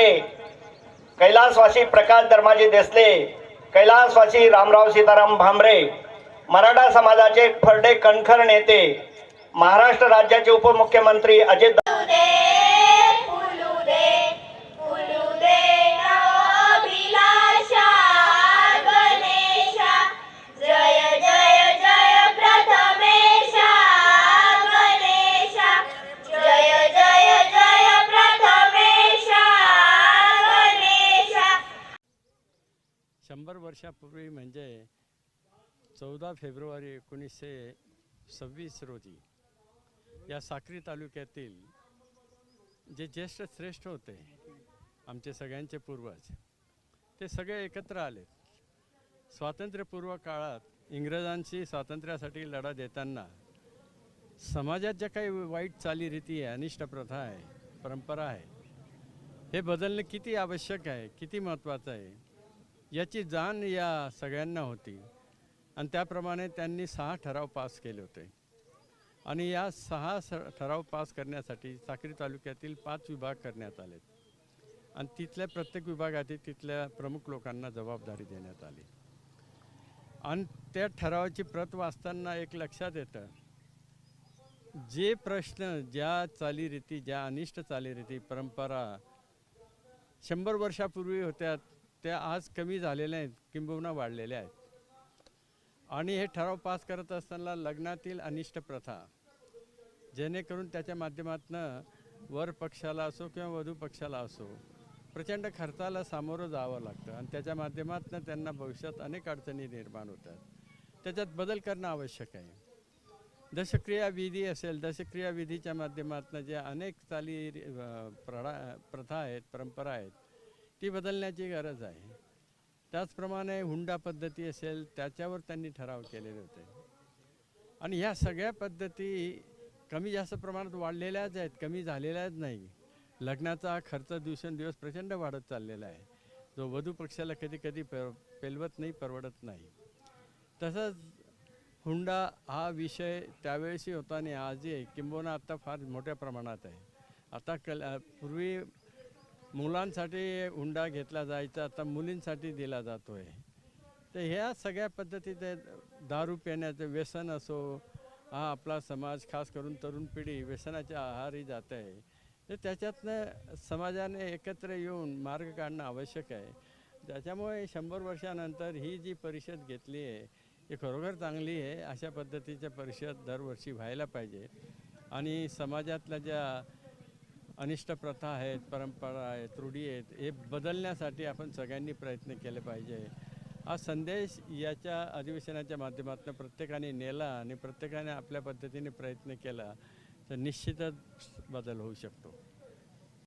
काटे, कैलासवासी प्रकाश धर्माजी देसले, कैलासवासी रामराव सीताराम भामरे, मराठा समाजाचे फरडे कणखर नेते, महाराष्ट्र राज्याचे उपमुख्यमंत्री अजित शंभर वर्षापूर्वी म्हणजे 14 फेब्रुवारी 1926 रोजी या साक्री तालुक्यातील जे ज्येष्ठ श्रेष्ठ होते आमचे सगळ्यांचे पूर्वज, ते सगळे एकत्र आले. स्वातंत्र्यपूर्व काळात इंग्रजांशी स्वातंत्र्यासाठी लढा देताना समाजात ज्या काही वाईट चालीरीती आहे, अनिष्ट प्रथा आहे, परंपरा आहे, हे बदलणे किती आवश्यक आहे, किती महत्त्वाचं आहे याची जाण या सगळ्यांना होती. आणि त्याप्रमाणे त्यांनी 6 ठराव पास केले होते. आणि या 6 ठराव पास करण्यासाठी साक्री तालुक्यातील 5 विभाग करण्यात आले आणि तिथल्या प्रत्येक विभागातील तिथल्या प्रमुख लोकांना जबाबदारी देण्यात आली. आणि त्या ठरावाची प्रत वाचताना एक लक्षात येतं, जे प्रश्न, ज्या चालीरीती, ज्या अनिष्ट चालीरीती, परंपरा 100 वर्षापूर्वी होत्या त्या आज कमी झालेल्या आहेत, किंबहुना वाढलेल्या आहेत. आणि हे ठराव पास करत असताना लग्नातील अनिष्ट प्रथा, जेणेकरून त्याच्या माध्यमातून वर पक्षाला असो किंवा वधू पक्षाला असो प्रचंड खर्चाला सामोरं जावं लागतं आणि त्याच्या माध्यमातून त्यांना भविष्यात अनेक अडचणी निर्माण होतात. त्याच्यात बदल करणं आवश्यक आहे. दशक्रिया विधी असेल, दशक्रिया विधीच्या माध्यमातून ज्या अनेक चाली प्रथा आहेत, परंपरा आहेत, ती बदलण्याची गरज आहे. त्याचप्रमाणे हुंडा पद्धती असेल, त्याच्यावर त्यांनी ठराव केलेले होते. आणि ह्या सगळ्या पद्धती कमी जास्त प्रमाणात वाढलेल्याच आहेत, कमी झालेल्याच नाही. लग्नाचा खर्च दिवसेंदिवस प्रचंड वाढत चाललेला आहे, जो वधू पक्षाला कधी कधी पेलवत नाही, परवडत नाही. तसंच हुंडा हा विषय त्यावेळेसही होता आणि आजही आहे, किंबहुना आत्ता फार मोठ्या प्रमाणात आहे. आता पूर्वी मुलांसाठी हुंडा घेतला जायचा, आता मुलींसाठी दिला जातो आहे. तर ह्या सगळ्या पद्धती, दारू पिण्याचं व्यसन असो, हा आपला समाज खास करून तरुण पिढी व्यसनाच्या आहारी जात आहे. तर त्याच्यातनं समाजाने एकत्र येऊन मार्ग काढणं आवश्यक आहे. त्याच्यामुळे 100 वर्षानंतर ही जी परिषद घेतली आहे ही खरोखर चांगली आहे. अशा पद्धतीच्या परिषद दरवर्षी व्हायला पाहिजे आणि समाजातल्या ज्या अनिष्ट प्रथा आहेत, परंपरा आहेत, रूढी आहेत, हे बदलण्यासाठी आपण सगळ्यांनी प्रयत्न केले पाहिजे. हा संदेश याच्या अधिवेशनाच्या माध्यमातून प्रत्येकाने नेला आणि प्रत्येकाने आपल्या पद्धतीने प्रयत्न केला तर निश्चितच बदल होऊ शकतो.